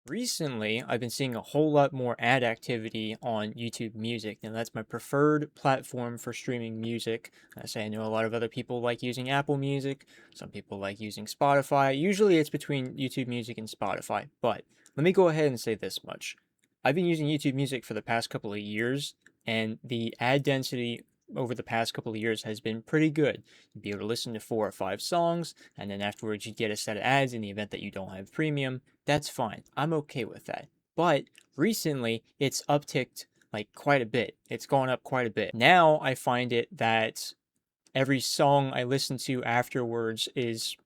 Recently, I've been seeing a whole lot more ad activity on YouTube Music, and that's my preferred platform for streaming music. I know a lot of other people like using Apple Music, some people like using Spotify. Usually it's between YouTube Music and Spotify, but let me go ahead and say this much. I've been using YouTube Music for the past couple of years, and the ad density over the past couple of years has been pretty good. You'd be able to listen to 4 or 5 songs, and then afterwards you'd get a set of ads in the event that you don't have premium. That's fine. I'm okay with that. But recently, it's upticked like quite a bit. It's gone up quite a bit. Now I find it that every song I listen to afterwards is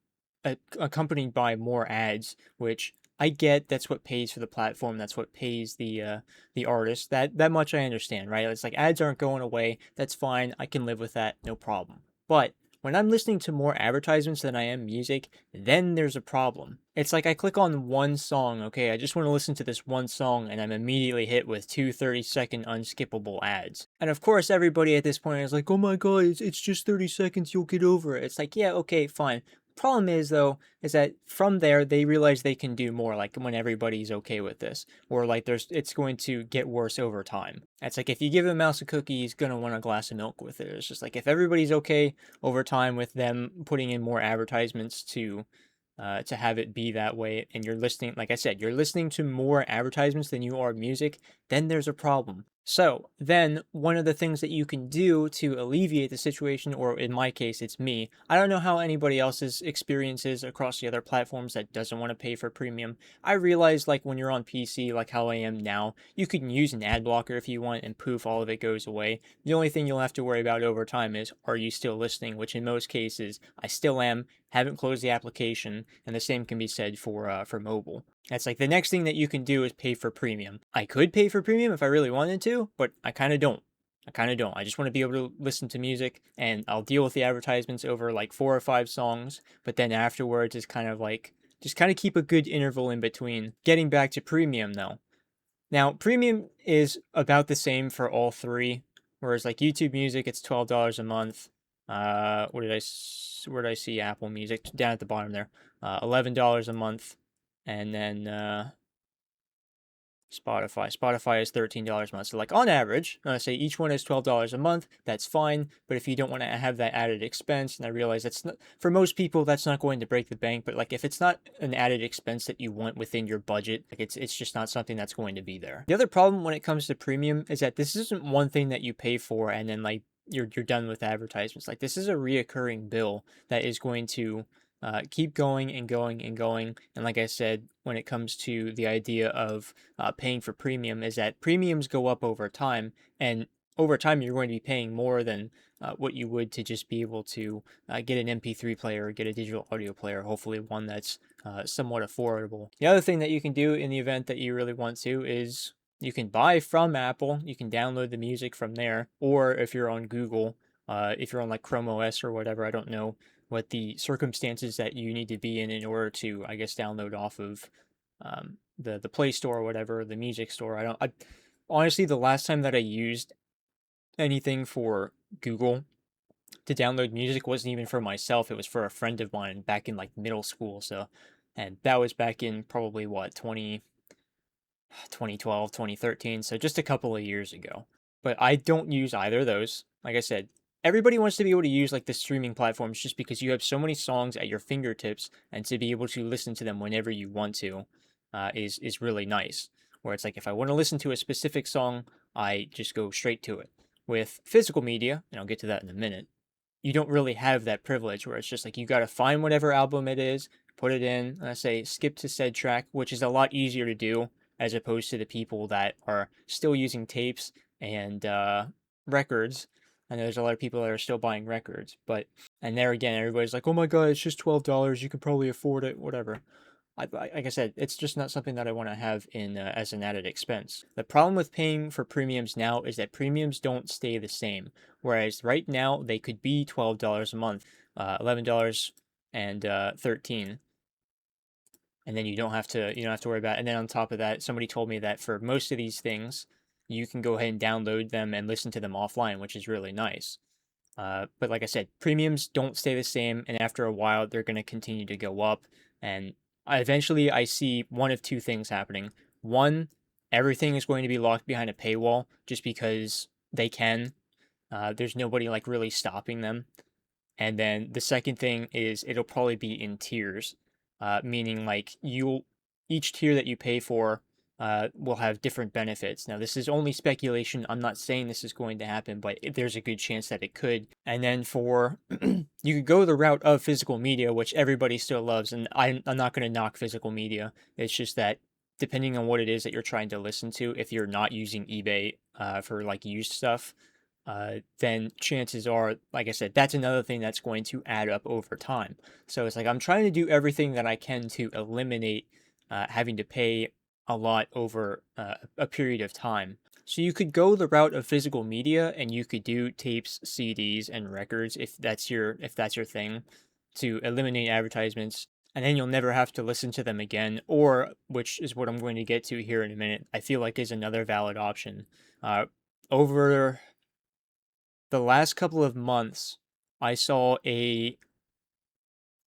accompanied by more ads, which I get. That's what pays for the platform. That's what pays the artist. That much I understand, right? It's like ads aren't going away. That's fine. I can live with that. No problem. But when I'm listening to more advertisements than I am music, then there's a problem. It's like I click on one song, okay, I just want to listen to this one song, and I'm immediately hit with two 30-second unskippable ads. And of course, everybody at this point is like, oh my god, it's just 30 seconds, you'll get over it. It's like, yeah, okay, fine. Problem is, though, is that from there, they realize they can do more, like when everybody's okay with this, or like it's going to get worse over time. It's like if you give a mouse a cookie, he's gonna want a glass of milk with it. It's just like if everybody's okay over time with them putting in more advertisements to have it be that way, and you're listening, like I said, you're listening to more advertisements than you are music, then there's a problem. So then one of the things that you can do to alleviate the situation, or in my case, it's me. I don't know how anybody else's experiences across the other platforms that doesn't want to pay for premium. I realize like when you're on PC, like how I am now, you can use an ad blocker if you want, and poof, all of it goes away. The only thing you'll have to worry about over time is, are you still listening? Which in most cases, I still am. Haven't closed the application, and the same can be said for mobile. That's like the next thing that you can do is pay for premium. I could pay for premium if I really wanted to, but I kind of don't. I kind of don't. I just want to be able to listen to music, and I'll deal with the advertisements over like 4 or 5 songs, but then afterwards it's kind of like just kind of keep a good interval in between. Getting back to premium though. Now, premium is about the same for all three, whereas like YouTube Music, it's $12 a month. Where did I see Apple Music down at the bottom there? $11 a month, and then Spotify is $13 a month. So like on average, say each one is $12 a month. That's fine. But if you don't want to have that added expense, and I realize that's not, for most people that's not going to break the bank. But like if it's not an added expense that you want within your budget, like it's just not something that's going to be there. The other problem when it comes to premium is that this isn't one thing that you pay for and then like you're done with advertisements. Like this is a reoccurring bill that is going to keep going and going and going. And like I said, when it comes to the idea of paying for premium, is that premiums go up over time, and over time you're going to be paying more than what you would to just be able to get an MP3 player or get a digital audio player, hopefully one that's somewhat affordable. The other thing that you can do in the event that you really want to is you can buy from Apple, you can download the music from there, or if you're on Google, if you're on like Chrome OS or whatever, I don't know what the circumstances that you need to be in order to, I guess, download off of the Play Store or whatever, the music store. I honestly, the last time that I used anything for Google to download music wasn't even for myself. It was for a friend of mine back in like middle school. So, and that was back in probably what, 2012, 2013. So just a couple of years ago. But I don't use either of those. Like I said, everybody wants to be able to use like the streaming platforms just because you have so many songs at your fingertips, and to be able to listen to them whenever you want to is really nice. Where it's like if I want to listen to a specific song, I just go straight to it. With physical media, and I'll get to that in a minute, you don't really have that privilege where it's just like you got to find whatever album it is, put it in, say skip to said track, which is a lot easier to do as opposed to the people that are still using tapes and records. I know there's a lot of people that are still buying records, but and there again, everybody's like, "Oh my God, it's just $12. You can probably afford it, whatever." Like I said, it's just not something that I want to have in as an added expense. The problem with paying for premiums now is that premiums don't stay the same. Whereas right now they could be $12 a month, $11 and 13, and then you don't have to worry about it. And then on top of that, somebody told me that for most of these things, you can go ahead and download them and listen to them offline, which is really nice. But like I said, premiums don't stay the same, and after a while, they're going to continue to go up. And eventually I see one of two things happening. One, everything is going to be locked behind a paywall just because they can. There's nobody like really stopping them. And then the second thing is it'll probably be in tiers, meaning like you'll each tier that you pay for will have different benefits. Now, this is only speculation. I'm not saying this is going to happen, but there's a good chance that it could. And then for you could go the route of physical media, which everybody still loves, and I'm not going to knock physical media. It's just that depending on what it is that you're trying to listen to, if you're not using eBay for like used stuff, then chances are, like I said, that's another thing that's going to add up over time. So it's like I'm trying to do everything that I can to eliminate having to pay a lot over a period of time. So you could go the route of physical media, and you could do tapes, CDs, and records if that's your thing, to eliminate advertisements, and then you'll never have to listen to them again. Or, which is what I'm going to get to here in a minute, I feel like is another valid option. Over the last couple of months, I saw I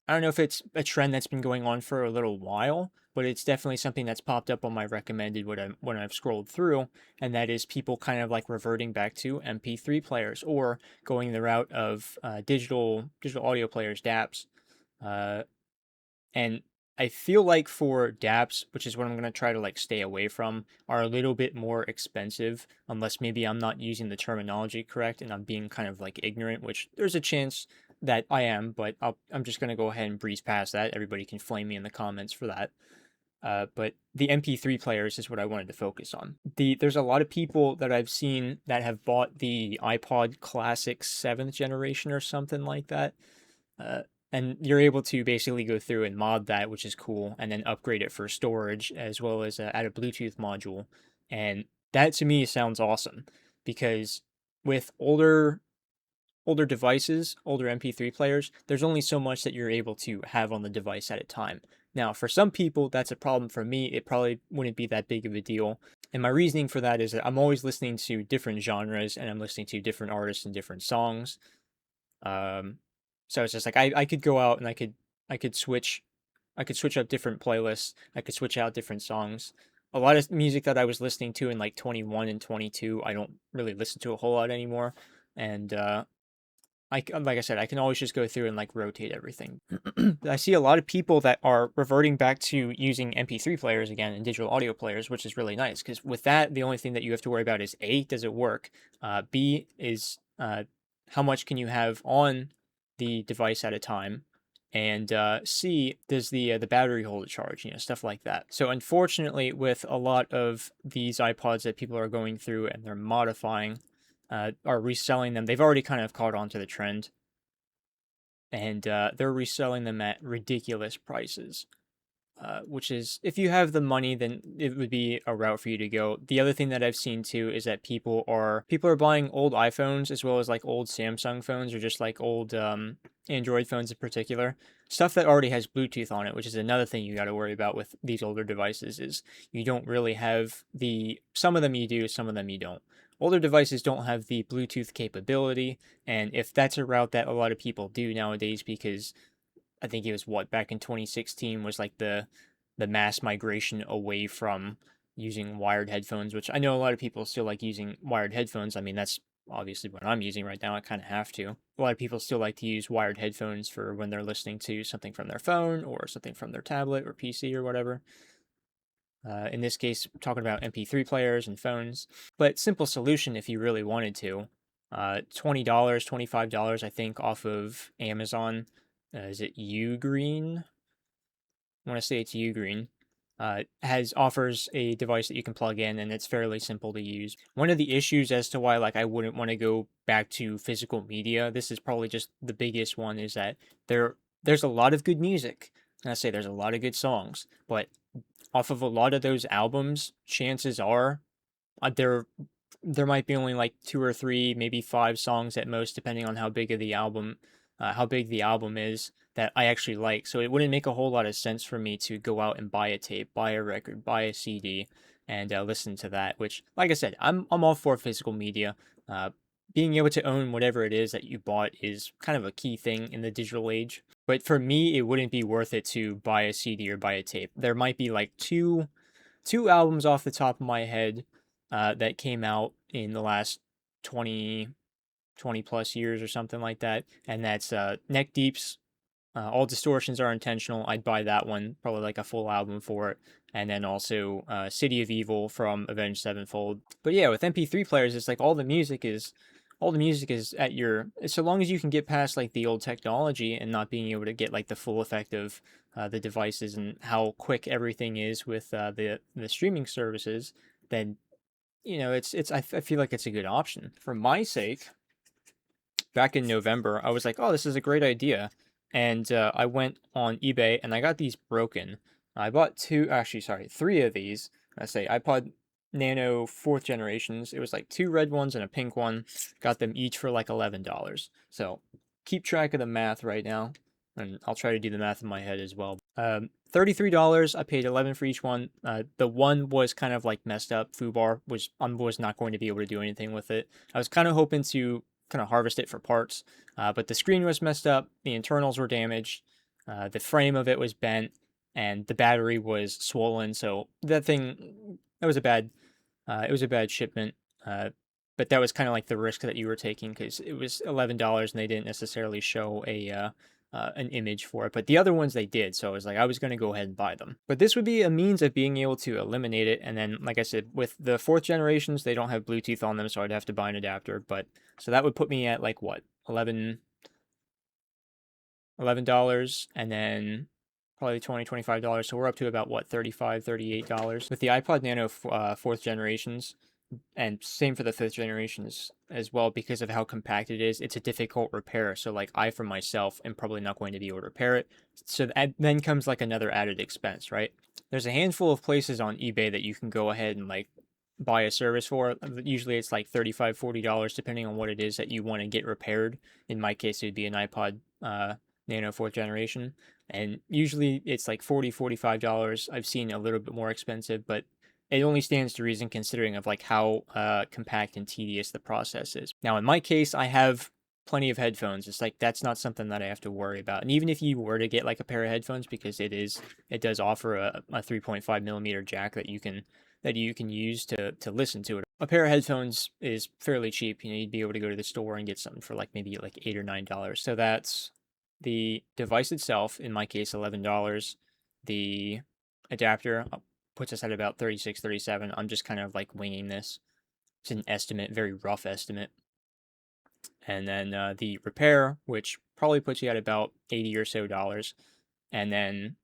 don't know if it's a trend that's been going on for a little while, but it's definitely something that's popped up on my recommended when I've scrolled through, and that is people kind of like reverting back to MP3 players or going the route of digital audio players, DAPs. Uh, and I feel like for dApps, which is what I'm gonna try to like stay away from, are a little bit more expensive, unless maybe I'm not using the terminology correct and I'm being kind of like ignorant, which there's a chance that I am, but I'm just gonna go ahead and breeze past that. Everybody can flame me in the comments for that. But the MP3 players is what I wanted to focus on. There's a lot of people that I've seen that have bought the iPod Classic 7th generation or something like that. Uh, and you're able to basically go through and mod that, which is cool, and then upgrade it for storage as well as add a Bluetooth module. And that to me sounds awesome because with older devices, older MP3 players, there's only so much that you're able to have on the device at a time. Now, for some people, that's a problem. For me, it probably wouldn't be that big of a deal. And my reasoning for that is that I'm always listening to different genres and I'm listening to different artists and different songs. Um, so it's just like I could go out and I could switch I could switch up different playlists. I could switch out different songs. A lot of music that I was listening to in like 21 and 22, I don't really listen to a whole lot anymore. And like I said, I can always just go through and like rotate everything. I see a lot of people that are reverting back to using MP3 players again and digital audio players, which is really nice because with that, the only thing that you have to worry about is A, does it work? B is how much can you have on the device at a time? And C, does the battery hold a charge? You know, stuff like that. So unfortunately, with a lot of these iPods that people are going through and they're modifying, are reselling them. They've already kind of caught on to the trend, and they're reselling them at ridiculous prices. Which is, if you have the money, then it would be a route for you to go. The other thing that I've seen too is that people are buying old iPhones as well as like old Samsung phones or just like old Android phones in particular, stuff that already has Bluetooth on it, which is another thing you got to worry about with these older devices. Is you don't really have some of them you do, some of them you don't. Older devices don't have the Bluetooth capability, and if that's a route that a lot of people do nowadays, because I think it was back in 2016 was like the mass migration away from using wired headphones, which I know a lot of people still like using wired headphones. I mean, that's obviously what I'm using right now. I kind of have to. A lot of people still like to use wired headphones for when they're listening to something from their phone or something from their tablet or PC or whatever. In this case, talking about MP3 players and phones. But simple solution if you really wanted to. $20, $25, I think, off of Amazon. Is it Ugreen? I want to say it's Ugreen. Has offers a device that you can plug in, and it's fairly simple to use. One of the issues as to why like I wouldn't want to go back to physical media, this is probably just the biggest one, is that there's a lot of good music. And I say there's a lot of good songs, but off of a lot of those albums, chances are there might be only like two or three, maybe five songs at most, depending on how big the album is that I actually like. So it wouldn't make a whole lot of sense for me to go out and buy a tape, buy a record, buy a CD, and listen to that. Which, like I said, I'm all for physical media. being able to own whatever it is that you bought is kind of a key thing in the digital age. But for me, it wouldn't be worth it to buy a CD or buy a tape. There might be like two albums off the top of my head that came out in the last 20 plus years or something like that, and that's Neck Deep's All Distortions Are Intentional. I'd buy that one, probably like a full album for it. And then also City of Evil from Avenged Sevenfold. But yeah, with MP3 players, it's like all the music is at your, so long as you can get past like the old technology and not being able to get like the full effect of the devices and how quick everything is with the streaming services, then I feel like it's a good option. For my sake, back in November, I was like, oh, this is a great idea. And I went on eBay and I got these broken. I bought three of these. I say iPod Nano fourth generations. It was like two red ones and a pink one. Got them each for like $11. So keep track of the math right now. And I'll try to do the math in my head as well. $33. I paid 11 for each one. The one was kind of like messed up. Foobar was not going to be able to do anything with it. I was kind of hoping to kind of harvest it for parts, but the screen was messed up. The internals were damaged. The frame of it was bent, and the battery was swollen. So that was a bad. It was a bad shipment. But that was kind of like the risk that you were taking because it was $11 and they didn't necessarily show an image for it, but the other ones they did. So I was like, I was going to go ahead and buy them. But this would be a means of being able to eliminate it. And then, like I said, with the fourth generations, they don't have Bluetooth on them, so I'd have to buy an adapter. But so that would put me at like what, $11, and then probably $25. So we're up to about what, $38 with the iPod Nano fourth generations. And same for the fifth generations as well, because of how compact it is. It's a difficult repair. So like I for myself am probably not going to be able to repair it. So then comes like another added expense, right? There's a handful of places on eBay that you can go ahead and like buy a service for. Usually it's like $35-40 depending on what it is that you want to get repaired. In my case, it would be an iPod Nano fourth generation. And usually it's like $40-45. I've seen a little bit more expensive, but it only stands to reason considering of like how compact and tedious the process is. Now, in my case, I have plenty of headphones. It's like that's not something that I have to worry about. And even if you were to get like a pair of headphones, because it does offer a 3.5 millimeter jack that you can use to listen to it. A pair of headphones is fairly cheap. You know, you'd be able to go to the store and get something for like maybe like $8 or $9. So that's the device itself. In my case, $11. The adapter puts us at about 36, 37. I'm just kind of like winging this. It's an estimate, very rough estimate. And then the repair, which probably puts you at about $80 or so. And then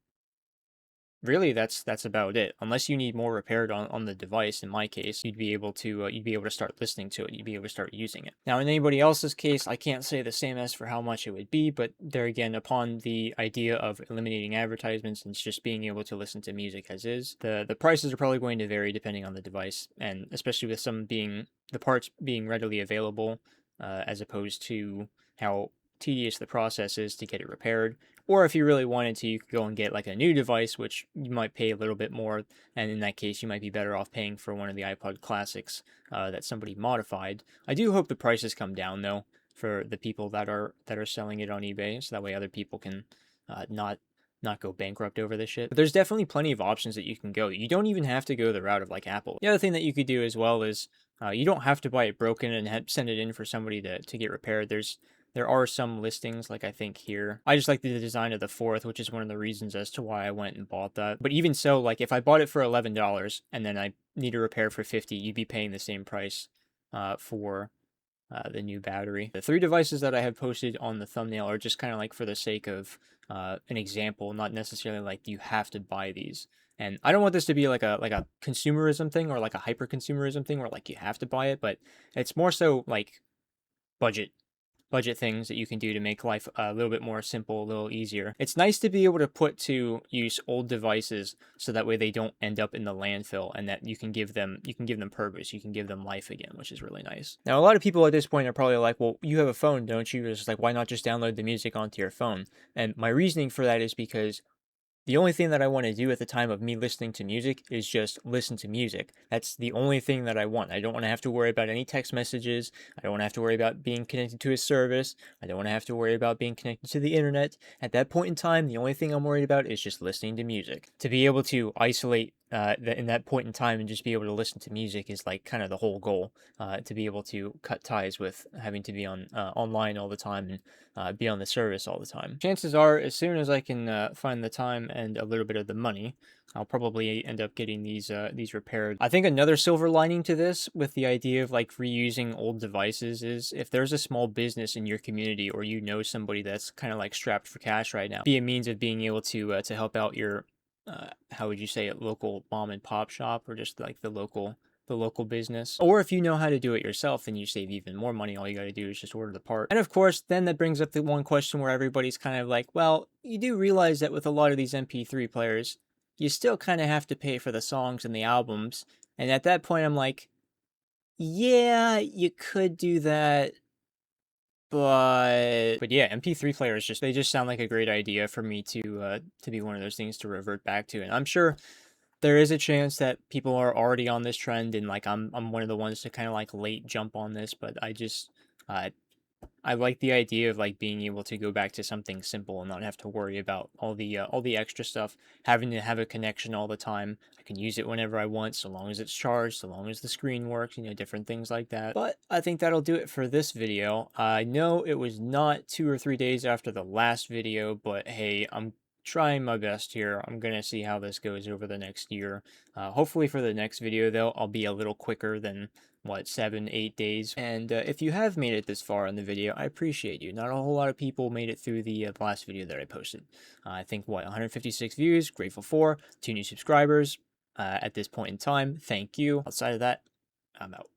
really that's about it. Unless you need more repaired on the device, in my case, you'd be able to start listening to it. You'd be able to start using it. Now, in anybody else's case, I can't say the same as for how much it would be, but there again, upon the idea of eliminating advertisements and just being able to listen to music as is, the prices are probably going to vary depending on the device, and especially with the parts being readily available, as opposed to how tedious the process is to get it repaired. Or if you really wanted to, you could go and get like a new device, which you might pay a little bit more. And in that case, you might be better off paying for one of the iPod Classics that somebody modified. I do hope the prices come down though for the people that are selling it on eBay, so that way other people can not go bankrupt over this shit. But there's definitely plenty of options that you can go. You don't even have to go the route of like Apple. The other thing that you could do as well is you don't have to buy it broken and send it in for somebody to get repaired. There are some listings, like I think here. I just like the design of the fourth, which is one of the reasons as to why I went and bought that. But even so, like if I bought it for $11 and then I need a repair for $50, you'd be paying the same price for the new battery. The three devices that I have posted on the thumbnail are just kind of like for the sake of an example, not necessarily like you have to buy these. And I don't want this to be like a consumerism thing or like a hyper consumerism thing where like you have to buy it, but it's more so like budget things that you can do to make life a little bit more simple, a little easier. It's nice to be able to put to use old devices so that way they don't end up in the landfill, and that you can give them purpose, you can give them life again, which is really nice. Now, a lot of people at this point are probably like, well, you have a phone, don't you? It's like, why not just download the music onto your phone? And my reasoning for that is because The only thing that I want to do at the time of me listening to music is just listen to music. That's the only thing that I want. I don't want to have to worry about any text messages. I don't want to have to worry about being connected to a service. I don't want to have to worry about being connected to the internet. At that point in time, the only thing I'm worried about is just listening to music. To be able to isolate in that point in time and just be able to listen to music is like kind of the whole goal. To be able to cut ties with having to be on online all the time and be on the service all the time. Chances are, as soon as I can find the time and a little bit of the money, I'll probably end up getting these repaired. I think another silver lining to this, with the idea of like reusing old devices, is if there's a small business in your community, or you know somebody that's kind of like strapped for cash right now, be a means of being able to help out your how would you say it, local mom and pop shop, or just like the local business. Or if you know how to do it yourself, then you save even more money. All you got to do is just order the part. And of course, then that brings up the one question where everybody's kind of like, well, you do realize that with a lot of these MP3 players, you still kind of have to pay for the songs and the albums. And at that point, I'm like, yeah, you could do that. But yeah, MP3 players they just sound like a great idea for me to be one of those things to revert back to. And I'm sure there is a chance that people are already on this trend, and like I'm one of the ones to kind of like late jump on this, but uh I like the idea of like being able to go back to something simple and not have to worry about all the extra stuff, having to have a connection all the time. I can use it whenever I want, so long as it's charged, so long as the screen works, different things like that. But I think that'll do it for this video. I know it was not 2 or 3 days after the last video, but hey, I'm trying my best here. I'm gonna see how this goes over the next year. Hopefully for the next video though, I'll be a little quicker than what, 7, 8 days. And if you have made it this far in the video, I appreciate you. Not a whole lot of people made it through the last video that I posted. I think, what, 156 views, grateful for, 2 new subscribers at this point in time. Thank you. Outside of that, I'm out.